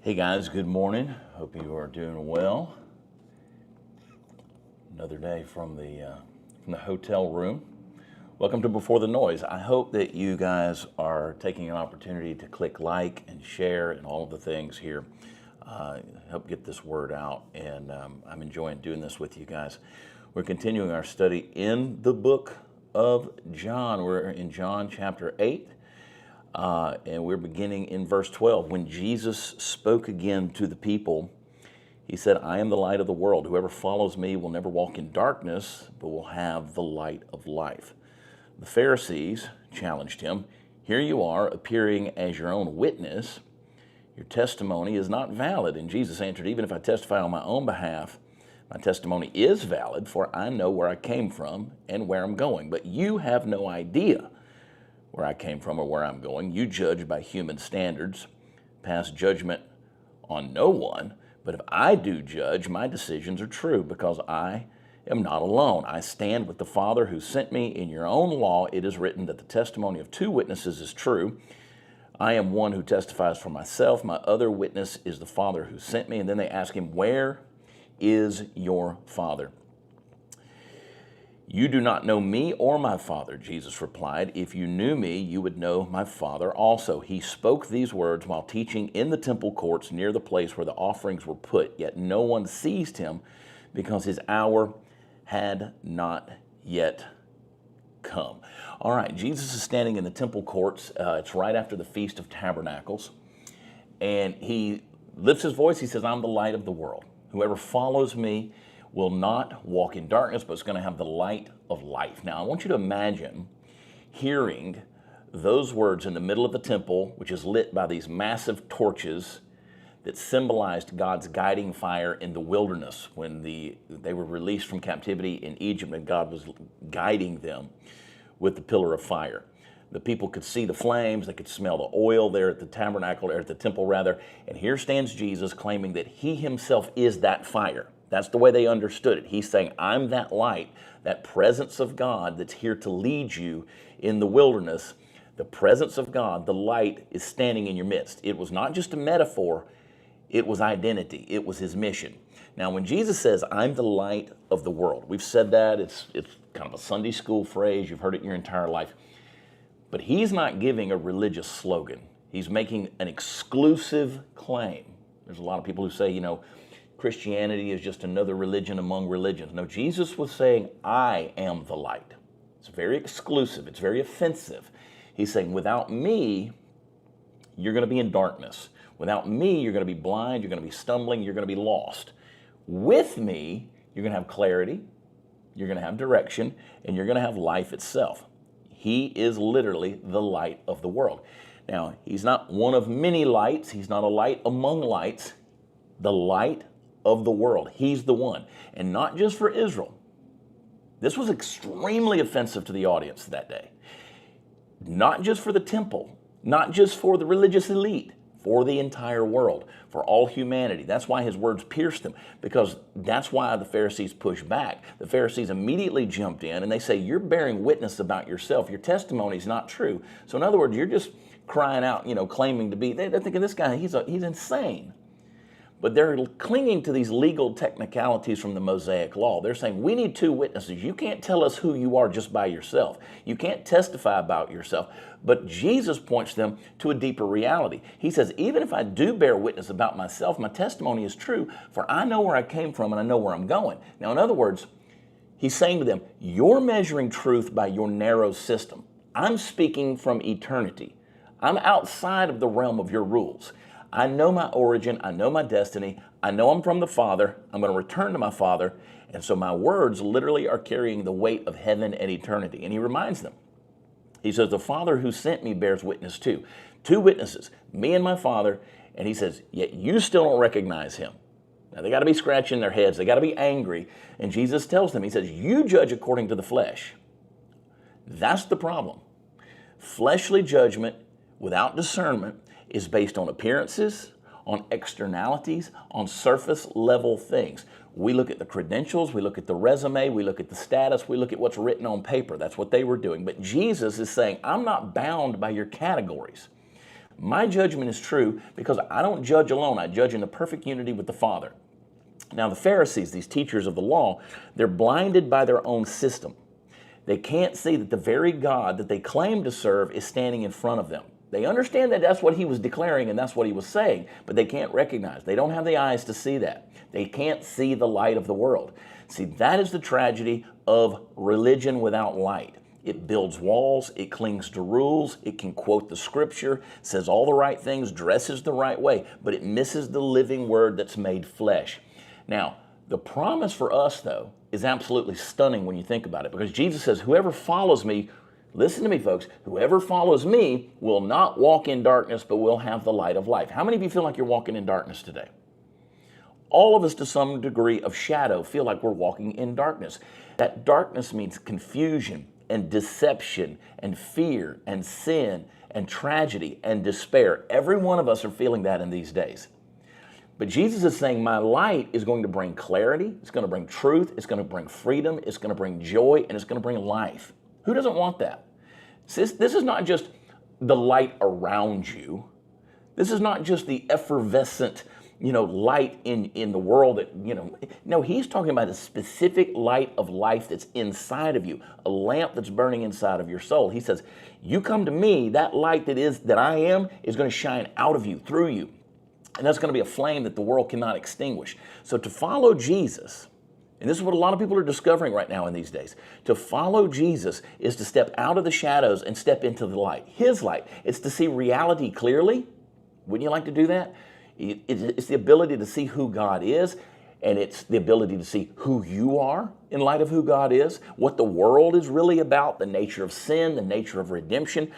Hey guys, good morning. Hope you are doing well. Another day from the hotel room. Welcome to Before the Noise. I hope that you guys are taking an opportunity to click like and share and all of the things here. Help get this word out, and I'm enjoying doing this with you guys. We're continuing our study in the book of John. We're in John chapter 8. And we're beginning in verse 12. When Jesus spoke again to the people, he said, I am the light of the world. Whoever follows me will never walk in darkness, but will have the light of life. The Pharisees challenged him. Here you are, appearing as your own witness. Your testimony is not valid. And Jesus answered, even if I testify on my own behalf, my testimony is valid, for I know where I came from and where I'm going. But you have no idea where I came from or where I'm going. You judge by human standards, pass judgment on no one. But if I do judge, my decisions are true because I am not alone. I stand with the Father who sent me. In your own law, it is written that the testimony of two witnesses is true. I am one who testifies for myself. My other witness is the Father who sent me. And then they ask him, where is your Father? You do not know me or my Father, Jesus replied. If you knew me, you would know my Father also. He spoke these words while teaching in the temple courts near the place where the offerings were put. Yet no one seized him because his hour had not yet come. All right, Jesus is standing in the temple courts. It's right after the Feast of Tabernacles. And he lifts his voice. He says, I'm the light of the world. Whoever follows me will not walk in darkness, but is going to have the light of life. Now, I want you to imagine hearing those words in the middle of the temple, which is lit by these massive torches that symbolized God's guiding fire in the wilderness when they were released from captivity in Egypt, and God was guiding them with the pillar of fire. The people could see the flames, they could smell the oil there at the tabernacle, or at the temple rather, and here stands Jesus claiming that he himself is that fire. That's the way they understood it. He's saying, I'm that light, that presence of God that's here to lead you in the wilderness. The presence of God, the light, is standing in your midst. It was not just a metaphor, it was identity. It was his mission. Now, when Jesus says, I'm the light of the world, we've said that. It's kind of a Sunday school phrase. You've heard it your entire life. But he's not giving a religious slogan. He's making an exclusive claim. There's a lot of people who say, Christianity is just another religion among religions. No, Jesus was saying, I am the light. It's very exclusive. It's very offensive. He's saying, without me, you're going to be in darkness. Without me, you're going to be blind. You're going to be stumbling. You're going to be lost. With me, you're going to have clarity. You're going to have direction. And you're going to have life itself. He is literally the light of the world. Now, he's not one of many lights. He's not a light among lights. The light of the world. He's the one. And not just for Israel. This was extremely offensive to the audience that day. Not just for the temple, not just for the religious elite, for the entire world, for all humanity. That's why his words pierced them, because that's why the Pharisees pushed back. The Pharisees immediately jumped in and they say, you're bearing witness about yourself. Your testimony is not true. So in other words, you're just crying out, claiming to be, they're thinking this guy, he's insane. But they're clinging to these legal technicalities from the Mosaic law. They're saying, we need two witnesses. You can't tell us who you are just by yourself. You can't testify about yourself. But Jesus points them to a deeper reality. He says, even if I do bear witness about myself, my testimony is true, for I know where I came from and I know where I'm going. Now, in other words, he's saying to them, you're measuring truth by your narrow system. I'm speaking from eternity. I'm outside of the realm of your rules. I know my origin, I know my destiny, I know I'm from the Father, I'm going to return to my Father, and so my words literally are carrying the weight of heaven and eternity. And he reminds them. He says, the Father who sent me bears witness too. Two witnesses, me and my Father, and he says, yet you still don't recognize him. Now they got to be scratching their heads, they got to be angry, and Jesus tells them, he says, you judge according to the flesh. That's the problem. Fleshly judgment without discernment is based on appearances, on externalities, on surface level things. We look at the credentials, we look at the resume, we look at the status, we look at what's written on paper. That's what they were doing. But Jesus is saying, I'm not bound by your categories. My judgment is true because I don't judge alone. I judge in the perfect unity with the Father. Now, the Pharisees, these teachers of the law, they're blinded by their own system. They can't see that the very God that they claim to serve is standing in front of them. They understand that that's what he was declaring and that's what he was saying, but they can't recognize. They don't have the eyes to see that. They can't see the light of the world. See, that is the tragedy of religion without light. It builds walls, it clings to rules, it can quote the scripture, says all the right things, dresses the right way, but it misses the living word that's made flesh. Now, the promise for us, though, is absolutely stunning when you think about it, because Jesus says, whoever follows me, listen to me, folks, whoever follows me will not walk in darkness, but will have the light of life. How many of you feel like you're walking in darkness today? All of us, to some degree of shadow, feel like we're walking in darkness. That darkness means confusion and deception and fear and sin and tragedy and despair. Every one of us are feeling that in these days. But Jesus is saying, my light is going to bring clarity, it's going to bring truth, it's going to bring freedom, it's going to bring joy, and it's going to bring life. Who doesn't want that? This is not just the light around you. This is not just the effervescent, light in the world that, No, he's talking about a specific light of life that's inside of you, a lamp that's burning inside of your soul. He says, you come to me, that light that I am is going to shine out of you, through you. And that's going to be a flame that the world cannot extinguish. So to follow Jesus, and this is what a lot of people are discovering right now in these days, to follow Jesus is to step out of the shadows and step into the light, his light. It's to see reality clearly. Wouldn't you like to do that? It's the ability to see who God is, and it's the ability to see who you are in light of who God is, what the world is really about, the nature of sin, the nature of redemption.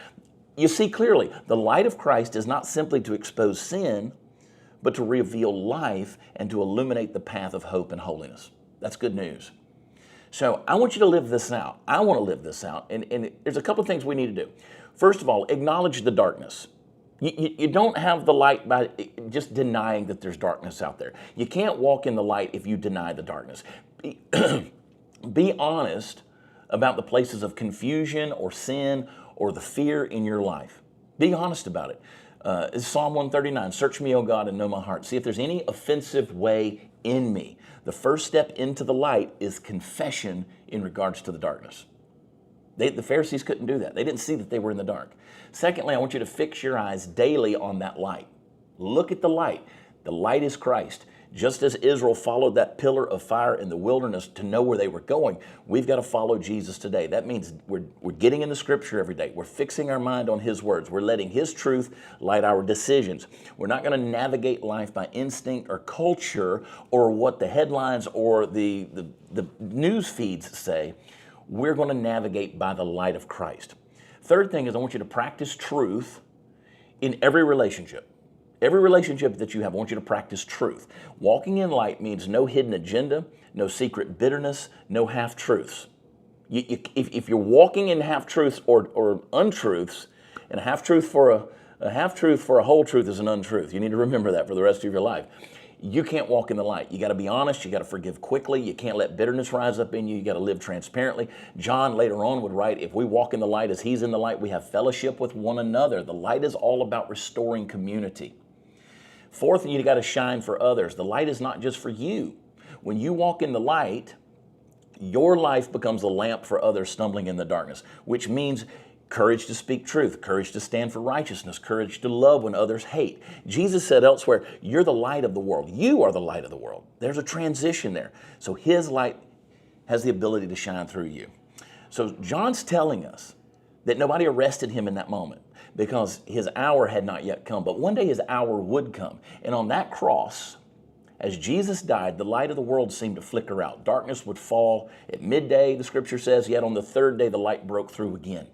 You see clearly, the light of Christ is not simply to expose sin, but to reveal life and to illuminate the path of hope and holiness. That's good news. So I want you to live this out. I want to live this out. And there's a couple of things we need to do. First of all, acknowledge the darkness. You don't have the light by just denying that there's darkness out there. You can't walk in the light if you deny the darkness. Be honest about the places of confusion or sin or the fear in your life. Be honest about it. It's Psalm 139, search me, O God, and know my heart. See if there's any offensive way in me. The first step into the light is confession in regards to the darkness. The Pharisees couldn't do that. They didn't see that they were in the dark. Secondly, I want you to fix your eyes daily on that light. Look at the light. The light is Christ. Just as Israel followed that pillar of fire in the wilderness to know where they were going, we've got to follow Jesus today. That means we're getting in the scripture every day. We're fixing our mind on his words. We're letting his truth light our decisions. We're not going to navigate life by instinct or culture or what the headlines or the news feeds say. We're going to navigate by the light of Christ. Third thing is I want you to practice truth in every relationship. Every relationship that you have, I want you to practice truth. Walking in light means no hidden agenda, no secret bitterness, no half-truths. If you're walking in half-truths or untruths, and a half-truth for a whole truth is an untruth. You need to remember that for the rest of your life. You can't walk in the light. You got to be honest. You got to forgive quickly. You can't let bitterness rise up in you. You got to live transparently. John later on would write, if we walk in the light as he's in the light, we have fellowship with one another. The light is all about restoring community. Fourth, you got to shine for others. The light is not just for you. When you walk in the light, your life becomes a lamp for others stumbling in the darkness, which means courage to speak truth, courage to stand for righteousness, courage to love when others hate. Jesus said elsewhere, you're the light of the world. You are the light of the world. There's a transition there. So his light has the ability to shine through you. So John's telling us that nobody arrested him in that moment because his hour had not yet come. But one day his hour would come. And on that cross, as Jesus died, the light of the world seemed to flicker out. Darkness would fall at midday, the scripture says, yet on the third day the light broke through again.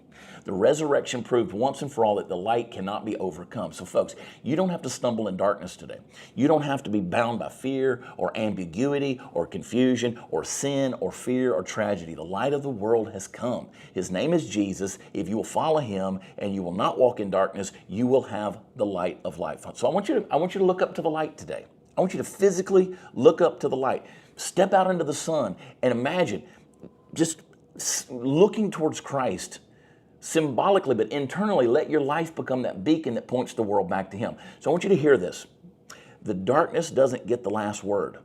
The resurrection proved once and for all that the light cannot be overcome. So folks, you don't have to stumble in darkness today. You don't have to be bound by fear or ambiguity or confusion or sin or fear or tragedy. The light of the world has come. His name is Jesus. If you will follow him and you will not walk in darkness, you will have the light of life. So I want you to look up to the light today. I want you to physically look up to the light. Step out into the sun and imagine just looking towards Christ symbolically, but internally, let your life become that beacon that points the world back to him. So I want you to hear this. The darkness doesn't get the last word.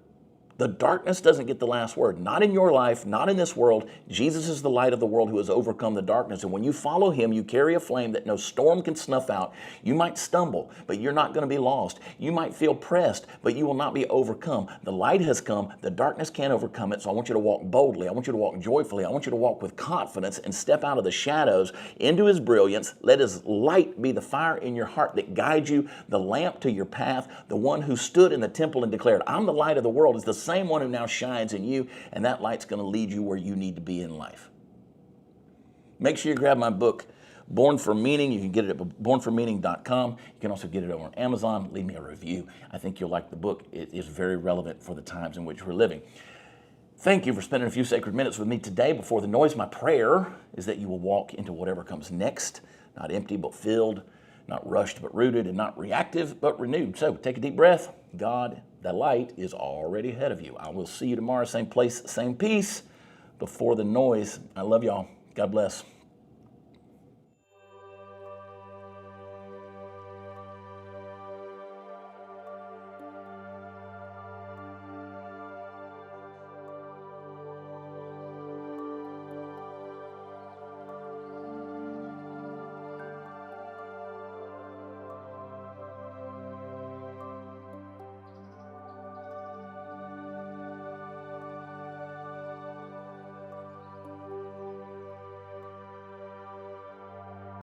The darkness doesn't get the last word. Not in your life, not in this world. Jesus is the light of the world who has overcome the darkness. And when you follow him, you carry a flame that no storm can snuff out. You might stumble, but you're not going to be lost. You might feel pressed, but you will not be overcome. The light has come. The darkness can't overcome it. So I want you to walk boldly. I want you to walk joyfully. I want you to walk with confidence and step out of the shadows into his brilliance. Let his light be the fire in your heart that guides you, the lamp to your path. The one who stood in the temple and declared, I'm the light of the world, is the same one who now shines in you, and that light's going to lead you where you need to be in life. Make sure you grab my book, Born for Meaning. You can get it at bornformeaning.com. You can also get it over on Amazon. Leave me a review. I think you'll like the book. It is very relevant for the times in which we're living. Thank you for spending a few sacred minutes with me today. Before the noise, my prayer is that you will walk into whatever comes next, not empty but filled, not rushed but rooted, and not reactive but renewed. So take a deep breath. God, the light is already ahead of you. I will see you tomorrow, same place, same peace. Before the noise, I love y'all. God bless.